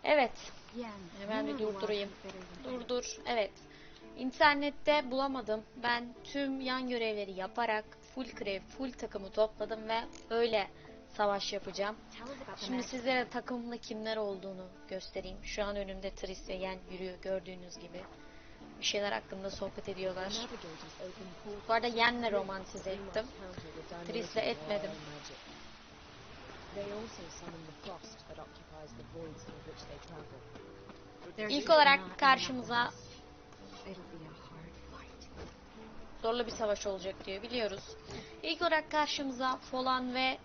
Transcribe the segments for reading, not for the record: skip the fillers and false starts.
Evet. Hemen bir durdurayım. Dur. Evet. İnternette bulamadım. Ben tüm yan görevleri yaparak full takımı topladım ve öyle savaş yapacağım. Şimdi sizlere takımda kimler olduğunu göstereyim. Şu an önümde Triss ve Yen yürüyor gördüğünüz gibi. Bir şeyler hakkında sohbet ediyorlar. Bu arada Yen'le romantize ettim. Triss'le etmedim. İlk olarak karşımıza zorlu bir savaş olacak diyor, biliyoruz. İlk olarak karşımıza Folan ve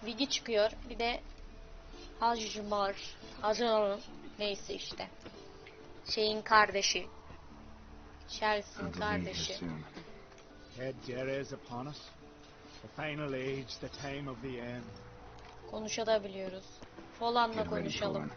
Vigi çıkıyor. Bir de Hacı neyse işte. Şeyin kardeşi. Chelsea'nin kardeşi. Konuşabiliyoruz. Folan'la konuşalım.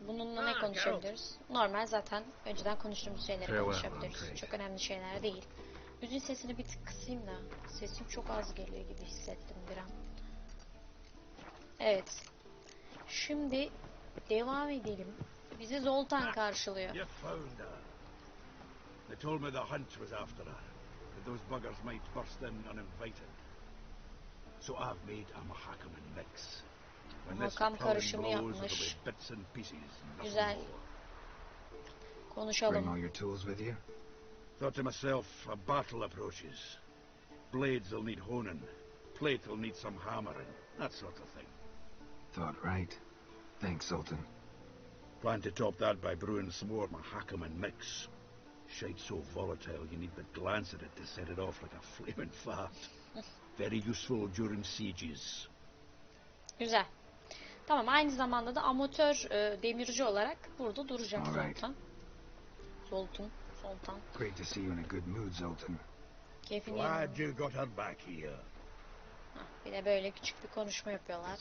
Bununla ne konuşabiliriz? Normal zaten önceden konuştuğumuz şeyleri konuşabiliriz. Çok önemli şeyler değil. Müziğin sesini bir tık kısayım da. Sesim çok az geliyor gibi hissettim bir an. Evet. Şimdi devam edelim. Bizi Zoltan karşılıyor. They told me the hunt was after her, that those buggers might burst in uninvited. So I've made a Mahakaman mix. Makam karışımı yapmış. Güzel. Konuşalım. Bring all your tools with you? Thought to myself, a battle approaches. Blades will need honing. Plate will need some hammering. That sort of thing. Thought right. Thanks, Sultan. Plan to top that by brewing some more Mahakaman mix. Shite so volatile you need but glance at it to set it off like a flaming fart. Very useful during sieges. Güzel. Tamam, aynı zamanda da amatör demirci olarak burada duracak Zoltan. Zoltan. Great to see you in a good mood, Zoltan. Keyfini Glad you got her back here. Bir de böyle küçük bir konuşma yapıyorlar.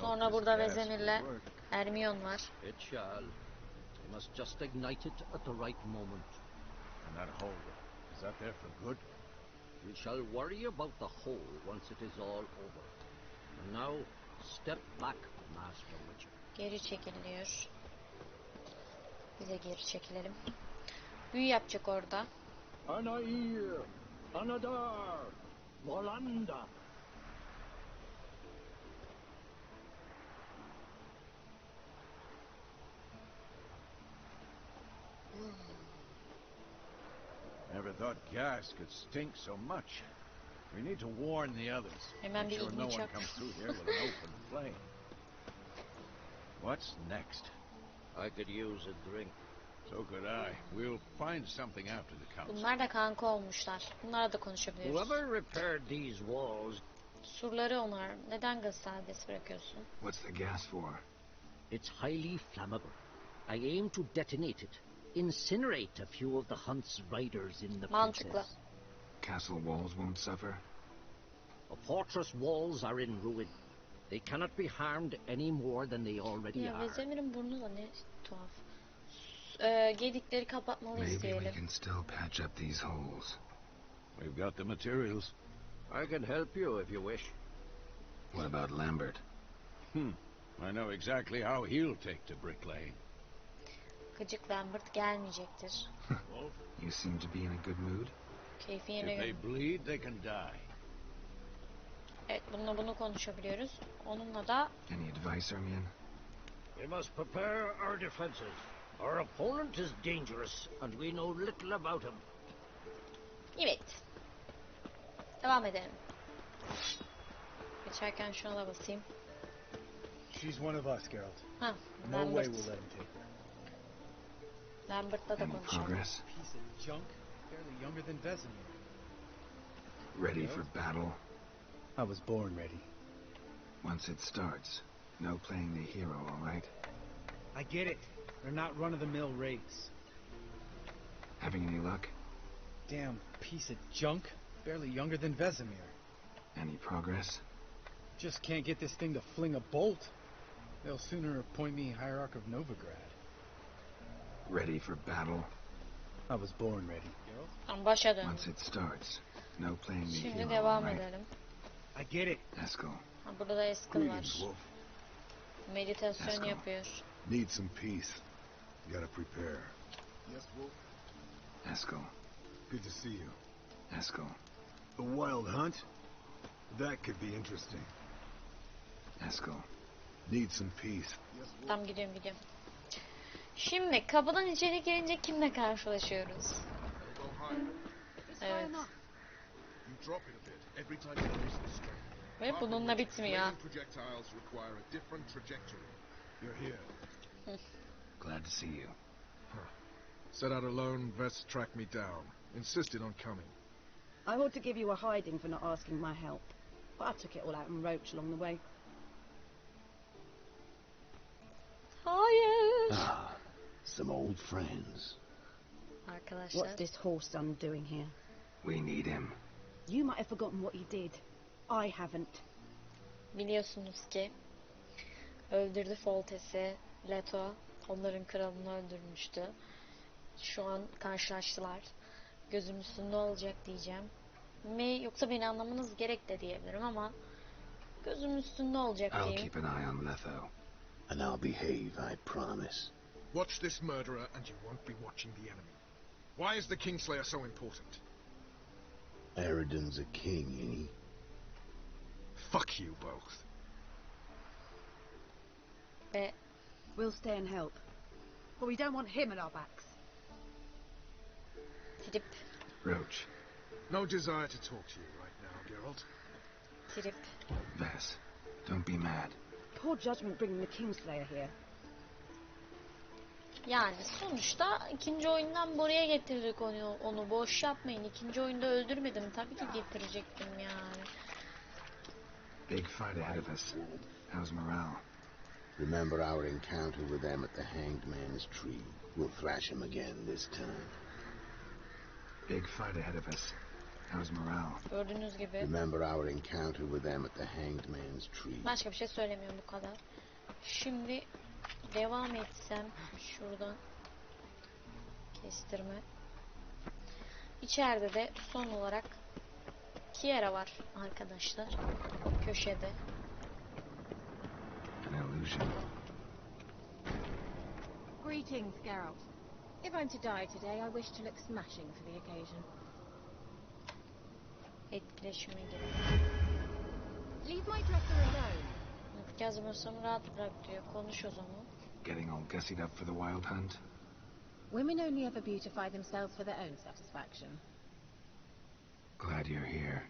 Sonra burada Vesemir'le Hermione var. It shall. You must just ignite it at the right moment. And that hole, is that there for good? We shall worry about the hole once it is all over. And now, step back, Master Witcher. Geri çekil diyor. Bize geri çekilelim. Büyü yapacak orada. Anair, Anadar, Volanda. Never thought gas could stink so much. We need to warn the others. Hemen bir Make sure no ilginç one yap. comes through here with an open flame. What's next? I could use a drink. So could I. We'll find something after the council. Bunlar da kanka olmuşlar. Bunlarla da konuşabiliyoruz. Whoever repaired these walls. Surları onar. Neden gaz serbest bırakıyorsun? What's the gas for? It's highly flammable. I aim to detonate it. Incinerate a few of the hunt's riders in the Mantıklı. process. Castle walls won't suffer? The fortress walls are in ruin. They cannot be harmed any more than they already Ya are. Vesemir'in burnu da ne tuhaf. Gedikleri kapatmalıyız Maybe we diyelim. can still patch up these holes. We've got the materials. I can help you if you wish. What about Lambert? I know exactly how he'll take to bricklaying. Gıcık Lambert gelmeyecektir. You seem to be in a good mood. Keyfi If yerine they göre. bleed, they can die. Evet, bununla bunu konuşabiliyoruz. Onunla da Any advice, Hermione? We must prepare our defenses. Our opponent is dangerous, and we know little about him. evet. Devam edelim. Geçerken şuna da basayım. She's one of us, Geralt. Ha, No way Lambert. we'll let him take her. Lambert'la da Any konuşalım. progress? Piece of junk, barely younger than Vesemir. Ready for battle? I was born ready. Once it starts, no playing the hero, all right? I get it. They're not run-of-the-mill raids. Having any luck? Damn piece of junk, barely younger than Vesemir. Any progress? Just can't get this thing to fling a bolt. They'll sooner appoint me Hierarch of Novigrad. Ready for battle? I was born ready. Tamam, başa dön. Once it starts, no playing the Şimdi hero, devam right? edelim. I get it. Eskel, Ha, burada da Eskel var. Greetings, Wolf. Meditasyon Eskel. yapıyor. Need some peace. Gotta prepare. Yes, Wolf. Eskel, Good to see you. Eskel, A wild hunt? That could be interesting. Eskel. Need some peace. Yes, Wolf. Tamam, gidiyorum. Şimdi kapıdan içeri girince kimle karşılaşıyoruz? Go high. Evet. You drop it a bit every time you lose the strength. Ve bununla bitmiyor. Flaming projectiles require a different trajectory. You're here. Glad to see you. Set out alone, Ves tracked me down. Insisted on coming. I ought to give you a hiding for not asking my help. But I took it all out in Roche along the way. Hayır. Ah, some old friends. Arkadaşlar. What's this horse son doing here? We need him. You might have forgotten what he did. I haven't. Biliyorsunuz ki öldürdü Foltes'i, Letho onların kralını öldürmüştü. Şu an karşılaştılar. Gözüm üstünde olacak diyeceğim. Mi yoksa beni anlamanız gerek de diyebilirim ama gözüm üstünde olacak I'll diyeyim. keep an eye on Letho. And I'll behave, I promise. Watch this murderer and you won't be watching the enemy. Why is the Kingslayer so important? Eridan's a king, ain't he? Fuck you both. Ve We'll stay and help. But we don't want him at our backs. trip Roche, No desire to talk to you right now, Geralt. Ves, don't be mad. Poor judgment bringing the Kingslayer here. Yani sonuçta ikinci oyundan buraya getirdik onu boş yapmayın. İkinci oyunda öldürmedim, tabii ki getirecektim yani. Big fight ahead of us. How's morale? Remember our encounter with them at the Hanged Man's Tree? We'll thrash him again this time. Big fight ahead of us. How's morale? Gördüğünüz gibi Remember our encounter with them at the Hanged Man's Tree? başka bir şey söylemiyorum, bu kadar. Şimdi devam etsem şuradan kestirme. İçeride de son olarak Keira var arkadaşlar. Köşede. An illusion. Greetings, Geralt. If I'm to die today, I wish to look smashing for the occasion. Etkileşime girin. Leave my dresser alone. Yazmıyorsam rahat bırak diyor. Konuş o zaman. Getting all gussied up for the wild hunt? Women only ever beautify themselves for their own satisfaction. Glad you're here.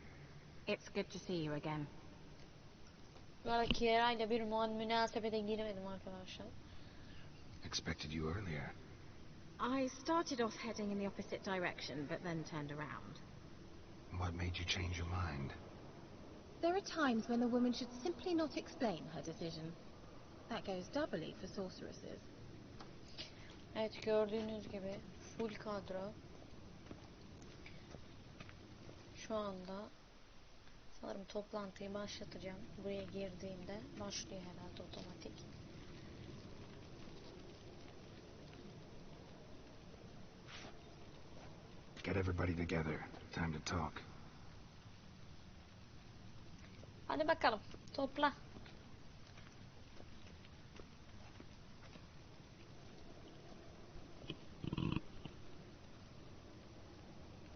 It's good to see you again. Bu arada Keira ile bir münasebete giremedim arkadaşlar. Expected you earlier. I started off heading in the opposite direction, but then turned around. What made you change your mind? There are times when a woman should simply not explain her decision. That goes doubly for sorceresses. Evet, gördüğünüz gibi full kadro. Şu anda sanırım toplantıyı başlatacağım. Buraya girdiğimde başlıyor herhalde otomatik. Get everybody together. Time to talk. Hadi bakalım, topla.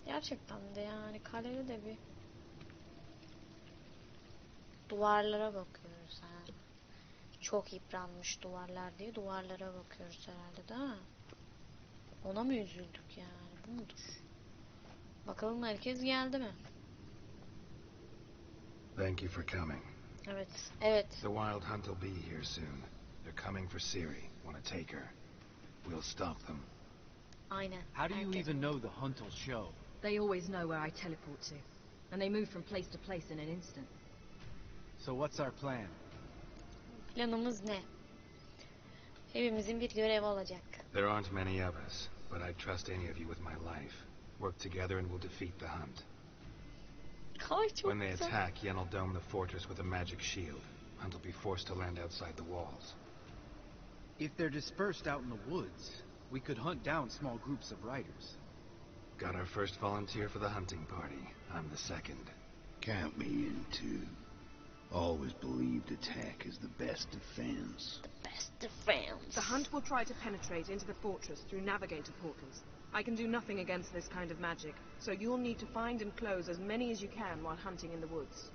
Gerçekten de yani kalede de bir duvarlara bakıyoruz ha. Çok yıpranmış duvarlar diye duvarlara bakıyoruz herhalde, değil mi? Ona mı üzüldük yani, bu mudur? Bakalım herkes geldi mi? Thank you for coming. Evet, evet. The wild hunt will be here soon. They're coming for Ciri. Want to take her. We'll stop them. Aynen. How do you Herkes- even know the hunt will show? They always know where I teleport to. And they move from place to place in an instant. So what's our plan? Planımız ne? Hepimizin bir görevi olacak. There aren't many of us, but I'd trust any of you with my life. Work together and we'll defeat the hunt. Ay çok When they güzel. attack, Yen will dome the fortress with a magic shield. Hunt will be forced to land outside the walls. If they're dispersed out in the woods, we could hunt down small groups of riders. Got our first volunteer for the hunting party. I'm the second. Count me in too. Always believed attack is the best defense. The best defense. The hunt will try to penetrate into the fortress through navigator portals. I can do nothing against this kind of magic, so you'll need to find and close as many as you can while hunting in the woods.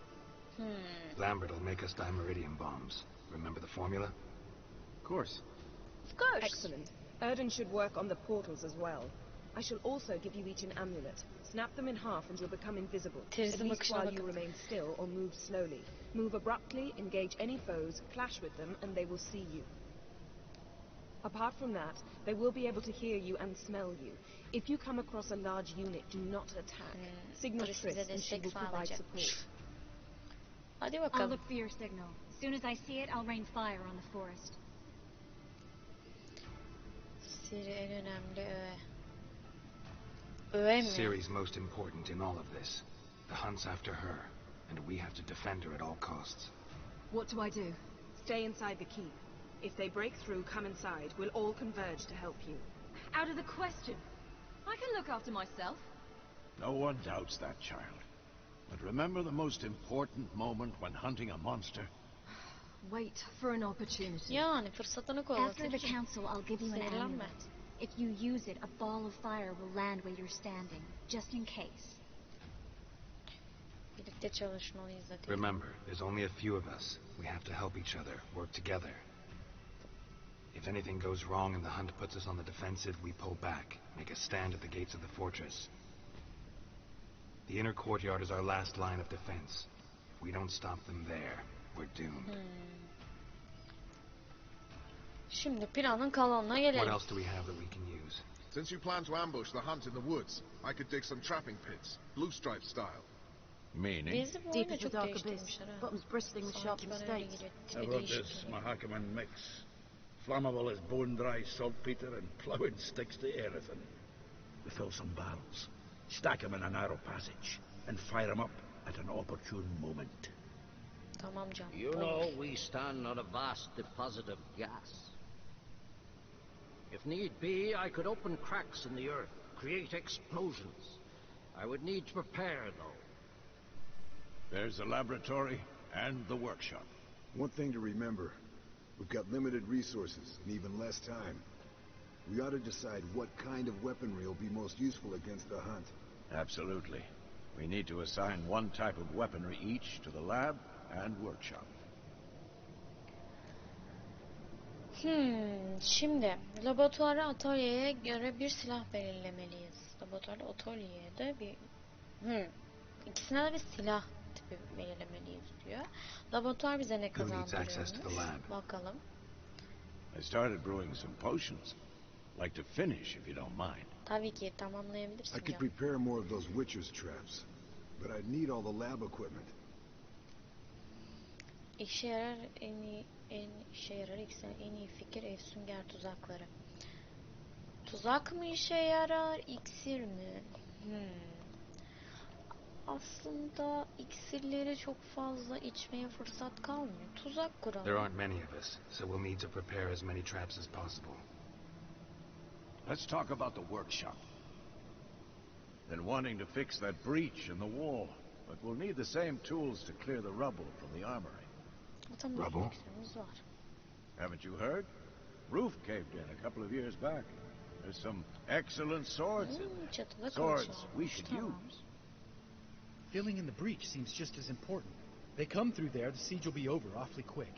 Lambert will make us dimeridium bombs. Remember the formula? Of course. Of course. Excellent. Erden should work on the portals as well. I shall also give you each an amulet. Snap them in half and you'll become invisible. Triss'in At least bakışına while bakın. you remain still or move slowly. Move abruptly, engage any foes, clash with them, and they will see you. Apart from that, they will be able to hear you and smell you. If you come across a large unit, do not attack. Signal Triss Triss bize and she destek will provide sağlayacak. support. Hadi I'll bakalım. look for your signal. As soon as I see it, I'll rain fire on the forest. Siri en önemli öğe. Öğe mi? Ciri's most important in all of this. The hunt's after her, and we have to defend her at all costs. What do I do? Stay inside the keep. If they break through, come inside. We'll all converge to help you. Out of the question. I can look after myself. No one doubts that, child. But remember the most important moment when hunting a monster? Wait for an opportunity. Yani fırsatını After the kollatırsın. council, I'll give you an Sinirlenme. amulet. If you use it, a ball of fire will land where you're standing, just in case. Birlikte çalışmalıyız zaten. Remember, there's only a few of us. We have to help each other, work together. If anything goes wrong and the hunt puts us on the defensive, we pull back, make a stand at the gates of the fortress. The inner courtyard is our last line of defense. If we don't stop them there, we're doomed. Şimdi planın kalanına What gelelim. else do we have that we can use? Since you plan to ambush the hunt in the woods, I could dig some trapping pits, blue stripe style. Meaning? Bezi bu Deep oyuna as the çok dark abyss. değiştirmişler ha. Bottoms bristling with sharp Sanki bana öyle mistakes. geliyor. I wrote Değişik this geliyor. Mahakaman mix. Flammable as bone-dry saltpeter and plowing sticks to anything. We fill some barrels, stack them in a narrow passage, and fire them up at an opportune moment. Tamam canım. You olur. know, we stand on a vast deposit of gas. If need be, I could open cracks in the earth, create explosions. I would need to prepare, though. There's the laboratory and the workshop. One thing to remember, we've got limited resources and even less time. We ought to decide what kind of weaponry will be most useful against the hunt. Absolutely. We need to assign one type of weaponry each to the lab and workshop. Şimdi laboratuvara atölyeye göre bir silah belirlemeliyiz. Laboratuvarda atölyeye de bir ikisine de bir silah tipi belirlemeliyiz diyor. Laboratuvar bize ne Who needs access to the kazandırıyormuş? lab? Bakalım. I started brewing some potions. Like to finish if you don't mind. Tabii ki tamamlayabilirsin I could canım. prepare more of those Witcher's traps, but I'd need all the lab equipment. İşe yarar en iyi fikir sünger tuzakları. Tuzak mı işe yarar, iksir mi? Aslında iksirleri çok fazla içmeye fırsat kalmıyor. Tuzak kuralım. There aren't many of us, so we'll need to prepare as many traps as possible. Let's talk about the workshop. Been wanting to fix that breach in the wall, but we'll need the same tools to clear the rubble from the armory. Tamam, Rubble? iksirimiz var. Haven't you heard? Roof caved in a couple of years back. There's some excellent swords in there. Çatıda Swords kalacağız. we could Tamam. use. Filling in the breach seems just as important. They come through there, the siege will be over awfully quick.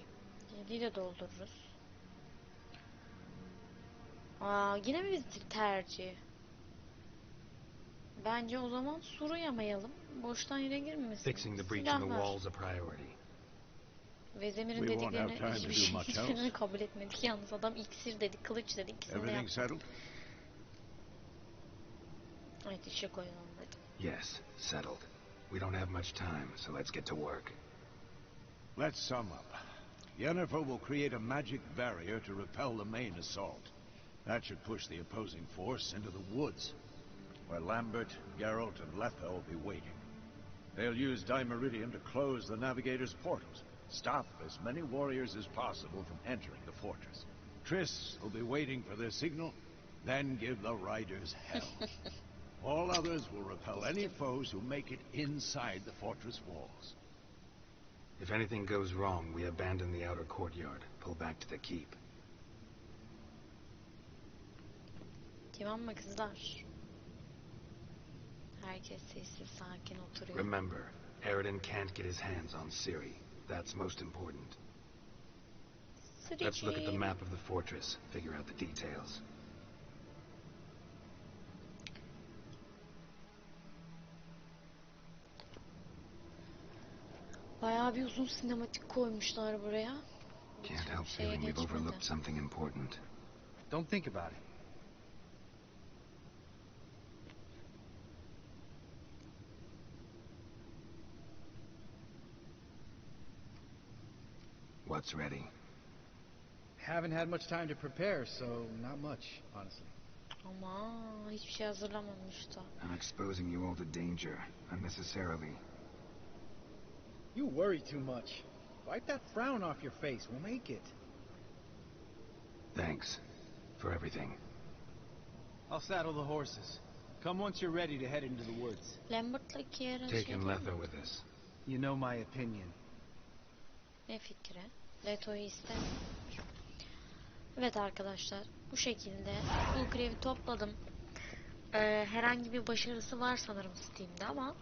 Yediği de doldururuz. Yine mi biz tercih? Bence o zaman suru yamayalım. Boştan yere girmesin. Fixing the breach in Silah the var. wall's a priority. Vesemir'in We won't have dediklerini time to hiçbir do şey, much hiçbirini else. kabul etmedik. Yalnız adam iksir dedi, kılıç dedi, ikisini de Everything yaptı. settled? Evet, işe koyalım dedi. Yes, settled. We don't have much time, so let's get to work. Let's sum up. Yennefer will create a magic barrier to repel the main assault. That should push the opposing force into the woods, where Lambert, Geralt, and Letho will be waiting. They'll use dimeridium to close the navigator's portals, stop as many warriors as possible from entering the fortress. Triss will be waiting for their signal, then give the riders hell. All others will repel any foes who make it inside the fortress walls. If anything goes wrong, we abandon the outer courtyard, pull back to the keep. Tamam mı kızlar? Herkes sessiz sakin oturuyor. Remember, Aridin can't get his hands on Ciri. That's most important. Let's look at the map of the fortress, figure out the details. Bayağı bir uzun sinematik koymuşlar buraya. Can't help feeling we've overlooked something important. Don't think about it. What's ready? Haven't had much time to prepare, so not much, honestly. Ama hiçbir şey hazırlamamış da. I'm exposing you all to danger, unnecessarily. You worry too much. Wipe that frown off your face. We'll make it. Thanks for everything. I'll saddle the horses. Come once you're ready to head into the woods. Lambert'la Keira Taking Letho with us. You know my opinion. Ne fikri? Letho'yu istemiyor. Evet arkadaşlar, bu şekilde full kredi topladım. Herhangi bir başarısı var sanırım Steam'de ama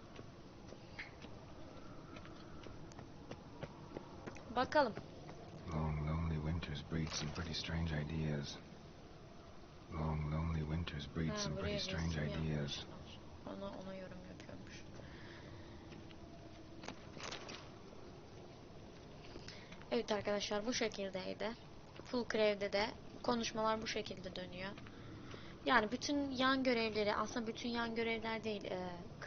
bakalım. Long lonely winters breed some pretty strange ideas. Long lonely winters breed some pretty strange ideas. Ona yorum yapıyormuş. Evet arkadaşlar, bu şekildeydi. Full Crew'de de konuşmalar bu şekilde dönüyor. Yani bütün yan görevleri, aslında bütün yan görevler değil,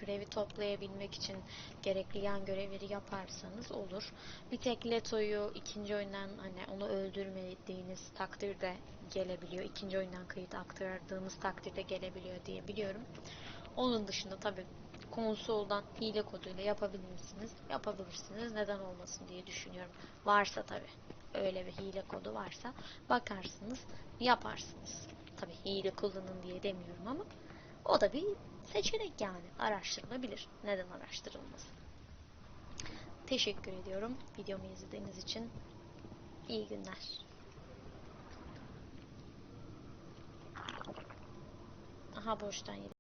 Crew'i toplayabilmek için gerekli yan görevleri yaparsanız olur. Bir tek Letho'yu ikinci oyundan, hani onu öldürmediğiniz takdirde gelebiliyor. İkinci oyundan kayıt aktardığınız takdirde gelebiliyor diye biliyorum. Onun dışında tabii konsoldan hile koduyla yapabilir misiniz? Yapabilirsiniz. Neden olmasın diye düşünüyorum. Varsa tabii. Öyle bir hile kodu varsa bakarsınız, yaparsınız. Tabii hile kullanın diye demiyorum ama o da bir seçenek yani. Araştırılabilir. Neden araştırılmasın? Teşekkür ediyorum videomu izlediğiniz için. İyi günler. Aha boştan yedim.